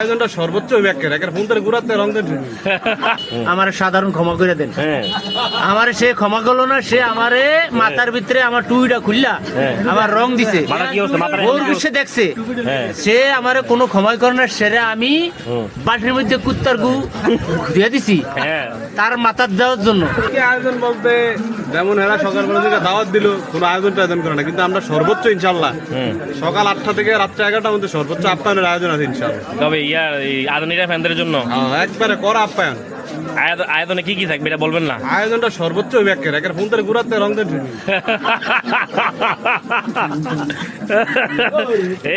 আয়োজনটা সর্বোচ্চ ব্যাখ্যা একের ফোন থেকে ঘুরাতে রং দেন আমার সাধারণ ক্ষমা করে দেন। আমার সে ক্ষমা করলো না, সে আমারে মাথার ভিতরে আমার টুইটা খুললা আমার রং দিছে, ওর বিশ্বে দেখছে, সে আমারে কোনো ক্ষমাই করে না, সেরে আমি বাটির মধ্যে কুত্তার গু দিয়ে দিছি তার মাথার দেওয়ার জন্য। কি আয়োজন বলতে যেমন এরা সকালবেলা থেকে দাওয়াত দিল, কোনো আয়োজনটা আয়োজন করে না, কিন্তু আমরা সর্বোচ্চ ইনশাল্লাহ সকাল 8টা থেকে রাত্রে 11টার মধ্যে সর্বোচ্চ আপ্যায়নের আয়োজন আছে ইনশাল্লাহ। তবে আধুনিক ফ্যানদের জন্য একবারে করা আপ্যায়ন। আয়োজনে কি কি থাকবে এটা বলবেন না? আয়োজনটা সর্বোচ্চ ব্যাখ্যা একের ফোন থেকে ঘুরাতে রং দেন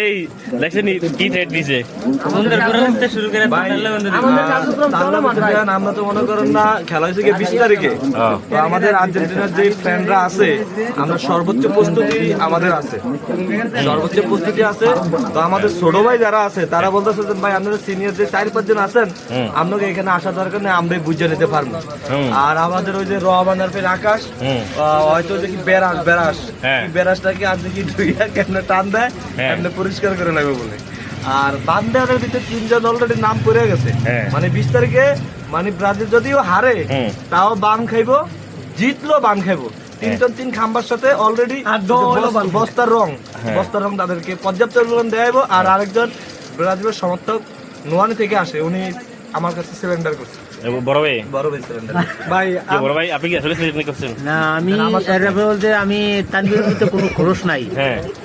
এই দেখছেন কি থ্রেট দিছে আমরা তো মনে করেন না খেলা হয়েছে 20 তারিখে, তো আমাদের আর্জেন্টিনার যে ফ্যানরা আছে আমরা সর্বোচ্চ প্রস্তুতি আমাদের আছে, সর্বোচ্চ প্রস্তুতি আছে। তো আমাদের ছোট ভাই যারা আছে তারা বলতেছে যে ভাই আপনাদের সিনিয়র যে 4-5 জন আছেন আপনাকে এখানে আসা দরকার নেই, আমরা বুঝে নিতে পারবো। আর আমাদের ওই যে রহমানের ফের আকাশ হয়তো দেখি বেরাসটাকে আর দেখি কেমনে টান দেয় কেমনে পরিষ্কার করে নেবে বলে। আর বান্দাদের ভিতরে 3 জন অলরেডি নাম পড়ে গেছে, মানে 20 তারিখে মানে ব্রাজিল যদিও হারে তাও বান খাইবো, জিতলো বান খাইবো। 3 খাম্বার সাথে অলরেডি বস্তার রং তাদেরকে পর্যাপ্ত পরিমাণ দেওয়া। আর আরেকজন ব্রাজিলের সমর্থক নোয়ানি থেকে আসে, উনি আমার কাছে সিলিন্ডার করছে। আমি তানভীরের ভিতরে কোনো খরচ নাই,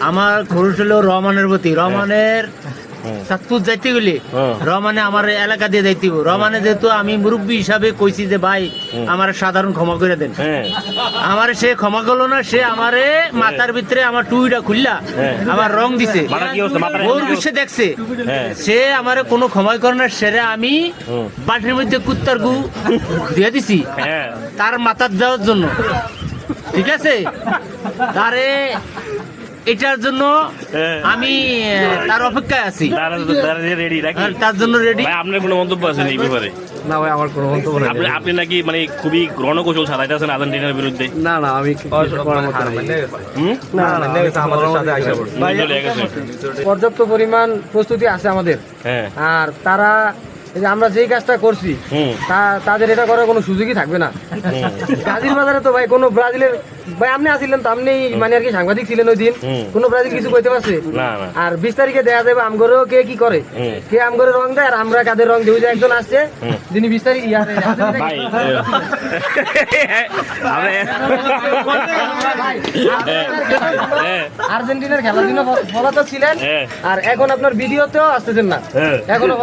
আমার খরচ হলো রহমানের প্রতি। রহমানের চাঁদপুর যাইতে গেলে রহমানে আমার এলাকা দিয়ে যাইতে, রহমানে যেহেতু আমি মুরব্বী হিসাবে কইছি যে ভাই আমার সাধারণ ক্ষমা করে দেন, আমার সে ক্ষমা করলো না, সে আমারে মাথার ভিতরে আমার টুইটা খুললা আমার রং দিছে, ওর বিশ্বে দেখছে, সে আমারে কোনো ক্ষমাই করে না, সেরে আমি বাটির মধ্যে কুত্তার গু দিয়ে দিছি তার মাথার দেওয়ার জন্য। ঠিক আছে, তারে এটার জন্য আমি তার অপেক্ষায় আছি, তার জন্য রেডি। আপনার কোনো মন্তব্য আছে এই ব্যাপারে? না ভাই আমার কোনো মন্তব্য নেই। আপনি নাকি মানে খুবই রণকৌশল সাজাইতেছেন আর্জেন্টিনার বিরুদ্ধে? না আমি পর্যাপ্ত পরিমাণ প্রস্তুতি আছে আমাদের। আর তারা আমরা যেই কাজটা করছি তাদের এটা করার কোনো সুযোগই থাকবে না। গাজীর বাজারে তো ভাই কোনো ব্রাজিলের ভাই আপনি আসিলেন তো, আপনি মানে আর কি সাংবাদিক ছিলেন ওই দিন, কোনো ব্রাজিল কিছু কইতে পারছে? আর 20 তারিখে দেখা যাবে আমগরেও কে কি করে, কে আমগরে রং দেয় আর আমরা কাদের রং দিই। একজন আসছে যিনি 20 তারিখ আর্জেন্টিনার খেলার জন্য ফলাতে ছিলেন, আর এখন আপনার ভিডিওতেও আসতেছেন না, এখনো